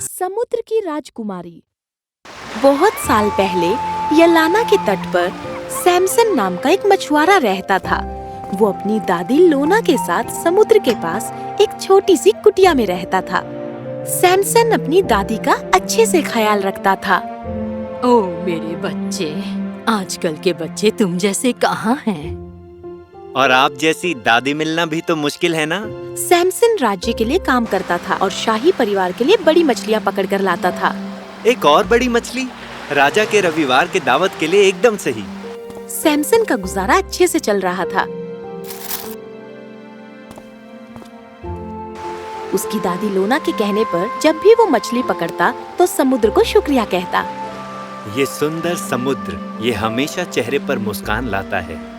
समुद्र की राजकुमारी। बहुत साल पहले यलाना के तट पर सैमसन नाम का एक मछुआरा रहता था। वो अपनी दादी लोना के साथ समुद्र के पास एक छोटी सी कुटिया में रहता था। सैमसन अपनी दादी का अच्छे से ख्याल रखता था। ओ मेरे बच्चे, आजकल के बच्चे तुम जैसे कहाँ हैं? और आप जैसी दादी मिलना भी तो मुश्किल है ना। सैमसन राज्य के लिए काम करता था और शाही परिवार के लिए बड़ी मछलियाँ पकड़ कर लाता था। एक और बड़ी मछली राजा के रविवार के दावत के लिए एकदम सही। सैमसन का गुजारा अच्छे से चल रहा था। उसकी दादी लोना के कहने पर जब भी वो मछली पकड़ता तो समुद्र को शुक्रिया कहता। ये सुंदर समुद्र, ये हमेशा चेहरे पर मुस्कान लाता है।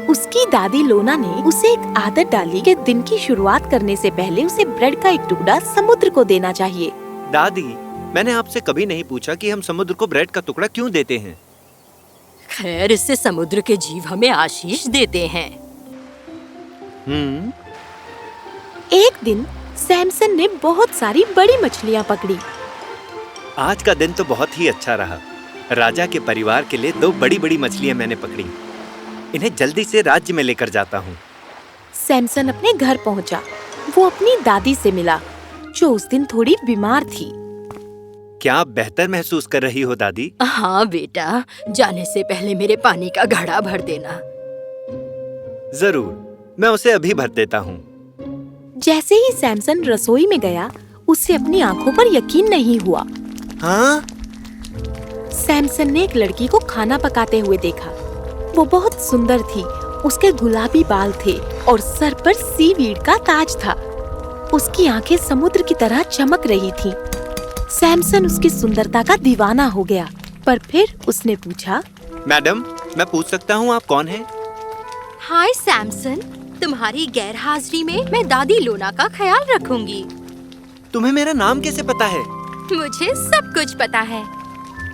उसकी दादी लोना ने उसे एक आदत डाली कि दिन की शुरुआत करने से पहले उसे ब्रेड का एक टुकड़ा समुद्र को देना चाहिए। दादी, मैंने आपसे कभी नहीं पूछा कि हम समुद्र को ब्रेड का टुकड़ा क्यों देते हैं। खैर, इससे समुद्र के जीव हमें आशीष देते हैं। एक दिन सैमसन ने बहुत सारी बड़ी मछलियाँ पकड़ी। आज का दिन तो बहुत ही अच्छा रहा। राजा के परिवार के लिए 2 बड़ी मछलियाँ मैंने पकड़ी। इन्हें जल्दी से राज्य में लेकर जाता हूँ। सैमसन अपने घर पहुँचा। वो अपनी दादी से मिला, जो उस दिन थोड़ी बीमार थी। क्या आप बेहतर महसूस कर रही हो दादी? हाँ बेटा, जाने से पहले मेरे पानी का घड़ा भर देना। जरूर, मैं उसे अभी भर देता हूँ। जैसे ही सैमसन रसोई में गया, उसे अपनी आंखों पर यकीन नहीं हुआ। हाँ? सैमसन ने एक लड़की को खाना पकाते हुए देखा। वो बहुत सुंदर थी। उसके गुलाबी बाल थे और सर पर सीवीड का ताज था। उसकी आंखें समुद्र की तरह चमक रही थीं। सैमसन उसकी सुंदरता का दीवाना हो गया। पर फिर उसने पूछा, मैडम, मैं पूछ सकता हूँ आप कौन हैं? हाय सैमसन, तुम्हारी गैर हाजिरी में मैं दादी लोना का ख्याल रखूंगी। तुम्हें मेरा नाम कैसे पता है? मुझे सब कुछ पता है।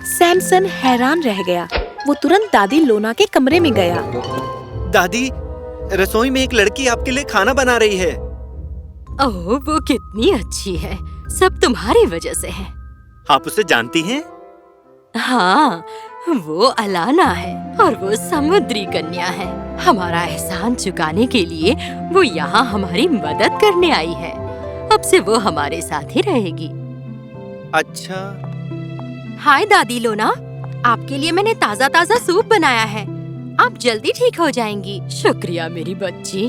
सैमसन हैरान रह गया। वो तुरंत दादी लोना के कमरे में गया। दादी, रसोई में एक लड़की आपके लिए खाना बना रही है। ओह, वो कितनी अच्छी है। सब तुम्हारी वजह से है। आप उसे जानती हैं? हाँ, वो अलाना है और वो समुद्री कन्या है। हमारा एहसान चुकाने के लिए वो यहाँ हमारी मदद करने आई है। अब से वो हमारे साथ ही रहेगी। अच्छा। हाय दादी लोना, आपके लिए मैंने ताज़ा ताज़ा सूप बनाया है। आप जल्दी ठीक हो जाएंगी। शुक्रिया मेरी बच्ची।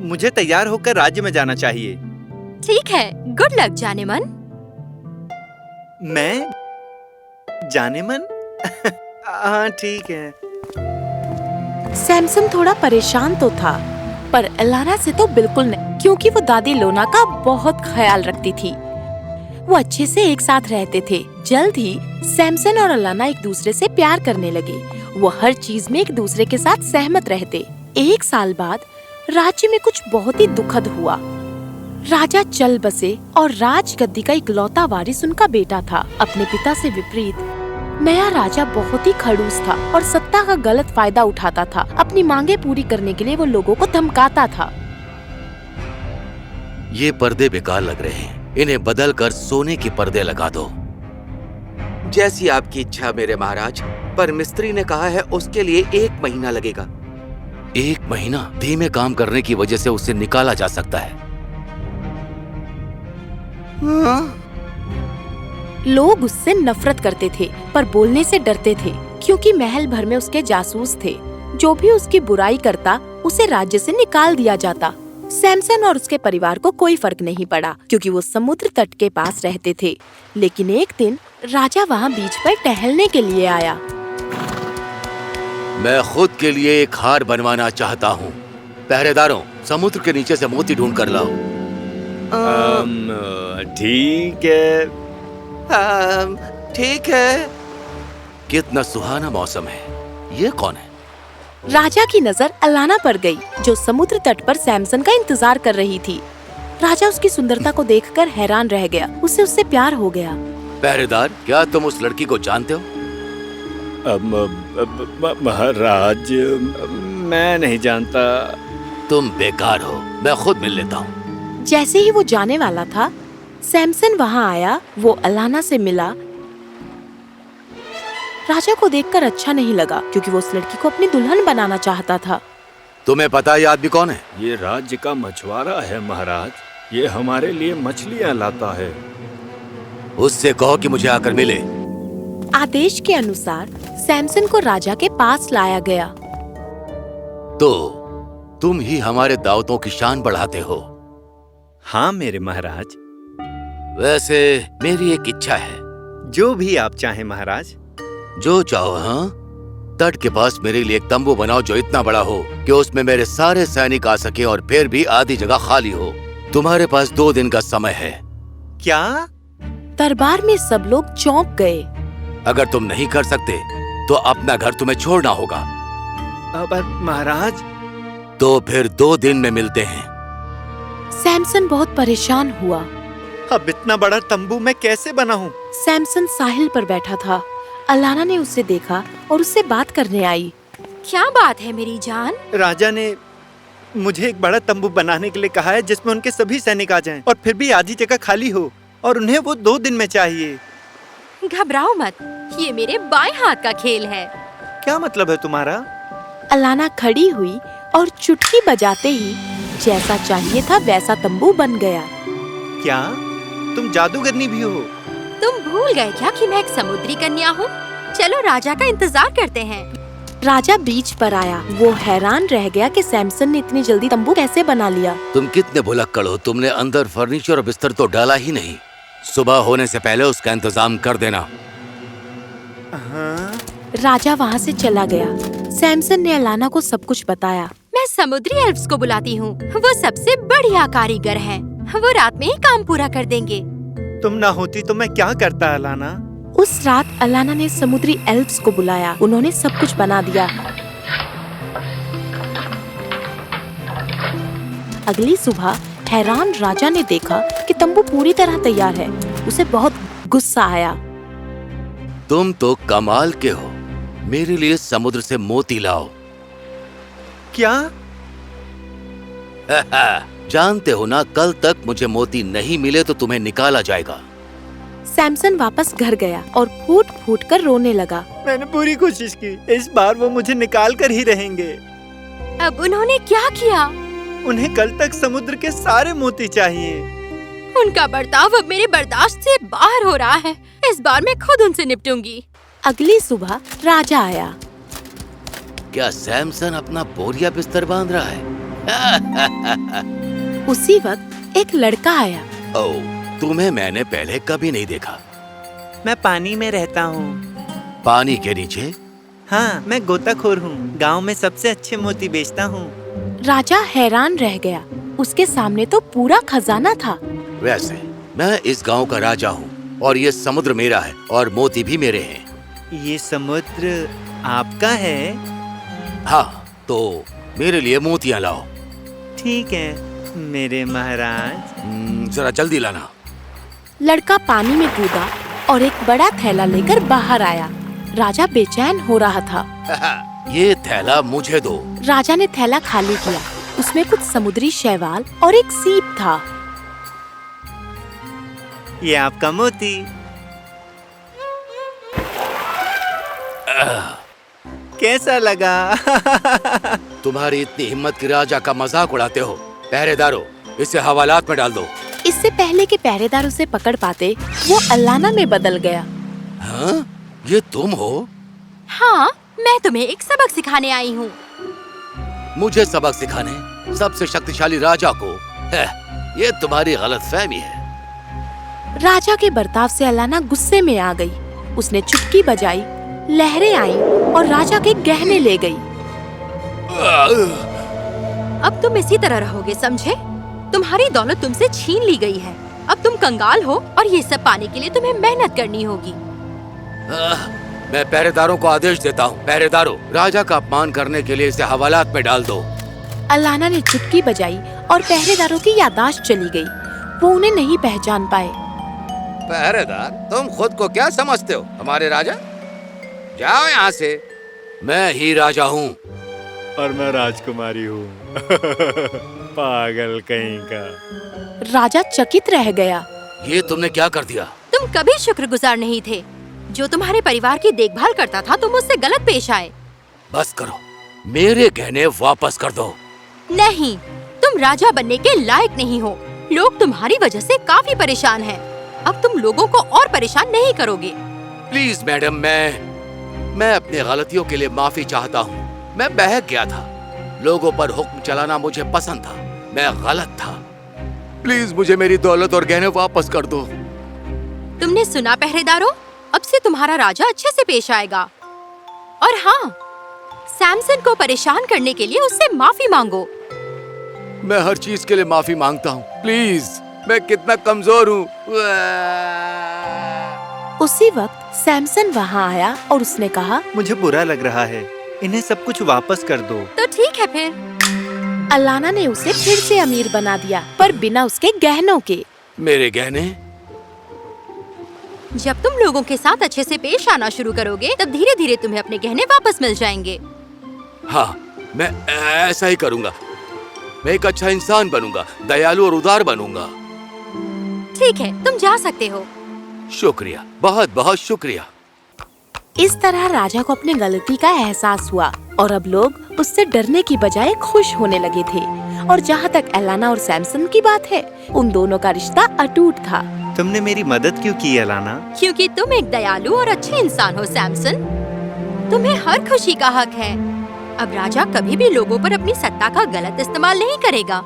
मुझे तैयार होकर राज्य में जाना चाहिए। ठीक है, गुड लक जाने मन। मैं? जाने मन? हाँ ठीक है। सैमसन थोड़ा परेशान तो था, पर अलाना से तो बिल्कुल नहीं, क्योंकि वो दादी लोना का बहुत ख्याल रखती थी। वो अच्छे से एक साथ रहते थे। जल्द ही सैमसन और अलाना एक दूसरे से प्यार करने लगे। वो हर चीज में एक दूसरे के साथ सहमत रहते। 1 साल बाद राज्य में कुछ बहुत ही दुखद हुआ। राजा चल बसे और राजगद्दी का इकलौता वारिस उनका बेटा था। अपने पिता से विपरीत नया राजा बहुत ही खड़ूस था और सत्ता का गलत फायदा उठाता था। अपनी मांगे पूरी करने के लिए वो लोगों को धमकाता था। ये पर्दे बेकार लग रहे हैं, इन्हें बदल कर सोने के पर्दे लगा दो। जैसी आपकी इच्छा मेरे महाराज, पर मिस्त्री ने कहा है उसके लिए 1 महीना लगेगा। 1 महीना? धीमे काम करने की वजह से उसे निकाला जा सकता है। लोग उससे नफरत करते थे, पर बोलने से डरते थे, क्योंकि महल भर में उसके जासूस थे। जो भी उसकी बुराई करता, उसे राज्य से निकाल दिया जाता। सैमसन और उसके परिवार को कोई फर्क नहीं पड़ा, क्योंकि वो समुद्र तट के पास रहते थे। लेकिन एक दिन राजा वहाँ बीच पर टहलने के लिए आया। मैं खुद के लिए एक हार बनवाना चाहता हूँ। पहरेदारों, समुद्र के नीचे से मोती ढूंढ कर लाओ। ठीक है। ठीक है। कितना सुहाना मौसम है। ये कौन है? राजा की नजर अलाना पर गई, जो समुद्र तट पर सैमसन का इंतजार कर रही थी। राजा उसकी सुंदरता को देखकर हैरान रह गया। उसे उससे प्यार हो गया। पहरेदार, क्या तुम उस लड़की को जानते हो? महाराज, मैं नहीं जानता। तुम बेकार हो, मैं खुद मिल लेता हूँ। जैसे ही वो जाने वाला था, सैमसन वहाँ आया। वो अलाना से मिला। राजा को देखकर अच्छा नहीं लगा क्योंकि वो उस लड़की को अपनी दुल्हन बनाना चाहता था। तुम्हें पता है ये आदमी कौन है? ये राज्य का मछुआरा है महाराज। ये हमारे लिए मछलियाँ लाता है। उससे कहो कि मुझे आकर मिले। आदेश के अनुसार सैमसन को राजा के पास लाया गया। तो तुम ही हमारे दावतों की शान बढ़ाते हो। हाँ मेरे महाराज। वैसे मेरी एक इच्छा है। जो भी आप चाहें महाराज। जो चाहो। हाँ, तट के पास मेरे लिए एक तंबू बनाओ जो इतना बड़ा हो कि उसमें मेरे सारे सैनिक आ सके और फिर भी आधी जगह खाली हो। तुम्हारे पास 2 दिन का समय है। क्या? दरबार में सब लोग चौंक गए। अगर तुम नहीं कर सकते तो अपना घर तुम्हें छोड़ना होगा। पर महाराज। तो फिर 2 दिन में मिलते हैं। सैमसन बहुत परेशान हुआ। अब इतना बड़ा तंबू मैं कैसे बनाऊं? सैमसन साहिल पर बैठा था। अलाना ने उसे देखा और उससे बात करने आई। क्या बात है मेरी जान? राजा ने मुझे एक बड़ा तंबू बनाने के लिए कहा है जिसमें उनके सभी सैनिक आ जाएं और फिर भी आधी जगह खाली हो, और उन्हें वो 2 दिन में चाहिए। घबराओ मत, ये मेरे बाएं हाथ का खेल है। क्या मतलब है तुम्हारा? अलाना खड़ी हुई और चुटकी बजाते ही जैसा चाहिए था वैसा तंबू बन गया। क्या तुम जादूगरनी भी हो? तुम भूल गए क्या कि मैं एक समुद्री कन्या हूँ? चलो राजा का इंतजार करते हैं। राजा बीच पर आया। वो हैरान रह गया कि सैमसन ने इतनी जल्दी तंबू कैसे बना लिया। तुम कितने भुलक्कड़ हो, तुमने अंदर फर्नीचर और बिस्तर तो डाला ही नहीं। सुबह होने से पहले उसका इंतजाम कर देना। हाँ? राजा वहाँ से चला गया। सैमसन ने अलाना को सब कुछ बताया। मैं समुद्री एल्फ्स को बुलाती हूँ। वो सबसे बढ़िया कारीगर हैं। वो रात में ही काम पूरा कर देंगे। तुम ना होती तो मैं क्या करता अलाना? उस रात अलाना ने समुद्री एल्फ्स को बुलाया। उन्होंने सब कुछ बना दिया। अगली सुबह हैरान राजा ने देखा कि तंबू पूरी तरह तैयार है। उसे बहुत गुस्सा आया। तुम तो कमाल के हो। मेरे लिए समुद्र से मोती लाओ। क्या? जानते हो ना, कल तक मुझे मोती नहीं मिले तो तुम्हें निकाला जाएगा। सैमसन वापस घर गया और फूट फूट कर रोने लगा। मैंने पूरी कोशिश की, इस बार वो मुझे निकाल कर ही रहेंगे। अब उन्होंने क्या किया? उन्हें कल तक समुद्र के सारे मोती चाहिए। उनका बर्ताव अब मेरे बर्दाश्त से बाहर हो रहा है। इस बार मैं खुद उनसे निपटूंगी। अगली सुबह राजा आया। क्या सैमसन अपना बोरिया बिस्तर बांध रहा है? उसी वक्त एक लड़का आया। ओह, तुम्हें मैंने पहले कभी नहीं देखा। मैं पानी में रहता हूँ। पानी के नीचे? हाँ, मैं गोताखोर हूँ। गांव में सबसे अच्छे मोती बेचता हूँ। राजा हैरान रह गया। उसके सामने तो पूरा खजाना था। वैसे मैं इस गांव का राजा हूँ और ये समुद्र मेरा है और मोती भी मेरे हैं। ये समुद्र आपका है? हाँ, तो मेरे लिए मोतियाँ लाओ। ठीक है मेरे महाराज। जरा जल्दी लाना। लड़का पानी में कूदा और एक बड़ा थैला लेकर बाहर आया। राजा बेचैन हो रहा था। ये थैला मुझे दो। राजा ने थैला खाली किया। उसमें कुछ समुद्री शैवाल और एक सीप था। ये आपका मोती। कैसा लगा? तुम्हारी इतनी हिम्मत की राजा का मजाक उड़ाते हो। पहरेदारों, इसे हवालात में डाल दो। इससे पहले कि पहरेदार उसे पकड़ पाते, वो अलाना में बदल गया। हाँ? ये तुम हो? हाँ, मैं तुम्हें एक सबक सिखाने आई हूँ। मुझे सबक सिखाने? सबसे शक्तिशाली राजा को? ये तुम्हारी गलतफहमी है। राजा के बर्ताव से अलाना गुस्से में आ गई। उसने चुटकी बजाई, लहरें आईं और राजा के गहने ले गई। अब तुम इसी तरह रहोगे, समझे? तुम्हारी दौलत तुमसे छीन ली गई है। अब तुम कंगाल हो और ये सब पाने के लिए तुम्हें मेहनत करनी होगी। मैं पहरेदारों को आदेश देता हूँ। पहरेदारों, राजा का अपमान करने के लिए इसे हवालात में डाल दो। अलाना ने चुटकी बजाई और पहरेदारों की याददाश्त चली गई। वो उन्हें नहीं पहचान पाए। पहरेदार, तुम खुद को क्या समझते हो, हमारे राजा? जाओ यहाँ से। मैं ही राजा हूँ। और मैं राजकुमारी हूँ। पागल कहीं का। राजा चकित रह गया। ये तुमने क्या कर दिया? तुम कभी शुक्रगुजार नहीं थे। जो तुम्हारे परिवार की देखभाल करता था तुम उससे गलत पेश आए। बस करो, मेरे गहने वापस कर दो। नहीं, तुम राजा बनने के लायक नहीं हो। लोग तुम्हारी वजह से काफी परेशान हैं। अब तुम लोगों को और परेशान नहीं करोगे। प्लीज मैडम, मैं अपनी गलतियों के लिए माफी चाहता हूँ। मैं बहक गया था। लोगों पर हुक्म चलाना मुझे पसंद था। मैं गलत था। प्लीज मुझे मेरी दौलत और गहने वापस कर दो। तुमने सुना पहरेदारों, अब से तुम्हारा राजा अच्छे से पेश आएगा। और हाँ, सैमसन को परेशान करने के लिए उससे माफी मांगो। मैं हर चीज के लिए माफी मांगता हूँ। प्लीज, मैं कितना कमजोर हूँ। उसी वक्त सैमसन वहाँ आया और उसने कहा, मुझे बुरा लग रहा है, इन्हें सब कुछ वापस कर दो। तो ठीक है फिर। अलाना ने उसे फिर से अमीर बना दिया, पर बिना उसके गहनों के। मेरे गहने? जब तुम लोगों के साथ अच्छे से पेश आना शुरू करोगे तब धीरे धीरे तुम्हें अपने गहने वापस मिल जाएंगे। हाँ, मैं ऐसा ही करूँगा। मैं एक अच्छा इंसान बनूंगा, दयालु और उदार बनूंगा। ठीक है, तुम जा सकते हो। शुक्रिया, बहुत बहुत शुक्रिया। इस तरह राजा को अपनी गलती का एहसास हुआ और अब लोग उससे डरने की बजाय खुश होने लगे थे। और जहाँ तक एलाना और सैमसन की बात है, उन दोनों का रिश्ता अटूट था। तुमने मेरी मदद क्यों की एलाना? क्योंकि तुम एक दयालु और अच्छे इंसान हो सैमसन। तुम्हें हर खुशी का हक है। अब राजा कभी भी लोगों पर अपनी सत्ता का गलत इस्तेमाल नहीं करेगा।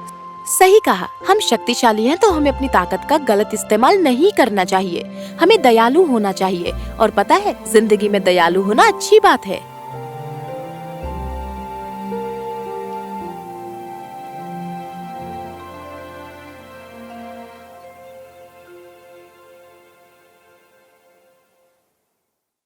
सही कहा। हम शक्तिशाली हैं तो हमें अपनी ताकत का गलत इस्तेमाल नहीं करना चाहिए। हमें दयालु होना चाहिए। और पता है, जिंदगी में दयालु होना अच्छी बात है।